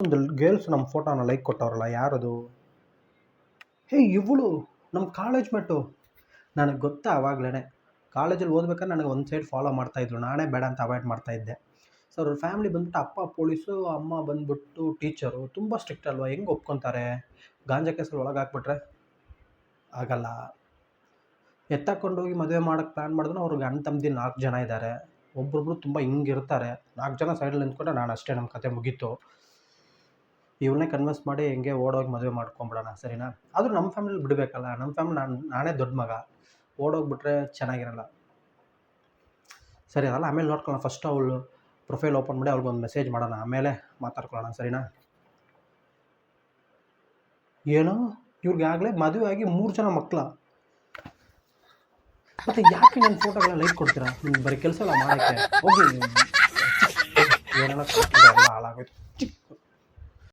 ಒಂದು ಗರ್ಲ್ಸ್ ನಮ್ಮ ಫೋಟೋನ ಲೈಕ್ ಕೊಟ್ಟವ್ರಲ್ಲ ಯಾರದು? ಹೇ ಇವಳು ನಮ್ಮ ಕಾಲೇಜ್ ಮೇಟು. ನನಗೆ ಗೊತ್ತಾ ಆವಾಗಲೇ ಕಾಲೇಜಲ್ಲಿ ಓದ್ಬೇಕಾದ್ರೆ ನನಗೆ ಒಂದು ಸೈಡ್ ಫಾಲೋ ಮಾಡ್ತಾಯಿದ್ರು, ನಾನೇ ಬೇಡ ಅಂತ ಅವಾಯ್ಡ್ ಮಾಡ್ತಾಯಿದ್ದೆ. ಸೊ ಅವ್ರ ಫ್ಯಾಮಿಲಿ ಬಂದ್ಬಿಟ್ಟು ಅಪ್ಪ ಪೊಲೀಸು, ಅಮ್ಮ ಬಂದ್ಬಿಟ್ಟು ಟೀಚರು. ತುಂಬ ಸ್ಟ್ರಿಕ್ಟ್ ಅಲ್ವಾ, ಹೆಂಗೆ ಒಪ್ಕೊತಾರೆ? ಗಾಂಜಾ ಕೇಸಲ್ಲಿ ಒಳಗೆ ಹಾಕ್ಬಿಟ್ರೆ ಆಗಲ್ಲ. ಎತ್ತಾಕೊಂಡೋಗಿ ಮದುವೆ ಮಾಡೋಕ್ಕೆ ಪ್ಲ್ಯಾನ್ ಮಾಡಿದ್ರು. ಅವ್ರಿಗೆ ಅಣ್ಣ ತಮ್ಮದಿ 4 ಜನ ಇದ್ದಾರೆ. ಒಬ್ಬೊಬ್ಬರು ತುಂಬ ಹಿಂಗಿರ್ತಾರೆ. 4 ಜನ ಸೈಡಲ್ಲಿ ನಿಂತ್ಕೊಂಡ್ರೆ ನಾನು ಅಷ್ಟೇ, ನಮ್ಮ ಕತೆ ಮುಗೀತು. ಇವಳನ್ನೇ ಕನ್ವಿನ್ಸ್ ಮಾಡಿ ಹೆಂಗೆ ಓಡೋಗಿ ಮದುವೆ ಮಾಡ್ಕೊಂಬಿಡೋಣ, ಸರಿನಾ? ಆದರೂ ನಮ್ಮ ಫ್ಯಾಮಿಲಿಲಿ ಬಿಡಬೇಕಲ್ಲ. ನಮ್ಮ ಫ್ಯಾಮಿಲಿ ನಾನೇ ದೊಡ್ಡ ಮಗ, ಓಡೋಗ್ಬಿಟ್ರೆ ಚೆನ್ನಾಗಿರಲ್ಲ. ಸರಿ ಅದಲ್ಲ, ಆಮೇಲೆ ನೋಡ್ಕೊಳ್ಳೋಣ. ಫಸ್ಟ್ ಅವಳು ಪ್ರೊಫೈಲ್ ಓಪನ್ ಮಾಡಿ ಅವ್ಳಿಗೊಂದು ಮೆಸೇಜ್ ಮಾಡೋಣ, ಆಮೇಲೆ ಮಾತಾಡ್ಕೊಳ್ಳೋಣ, ಸರಿನಾ? ಏನು ಇವ್ರಿಗೆ ಆಗಲೇ ಮದುವೆ ಆಗಿ 3 ಜನ ಮಕ್ಕಳ? ಮತ್ತು ಯಾಕೆ ನನ್ನ ಫೋಟೋಗಳನ್ನ ಲೈಕ್ ಕೊಡ್ತೀರಾ? ನಿಮ್ಗೆ ಬರೀ ಕೆಲಸ ಎಲ್ಲ ಮಾಡೋಕ್ಕೆ ಹೋಗಿ. ಏನೆಲ್ಲ ಎಲ್ಲ ಹಾಳಾಗೋಯ್ತು.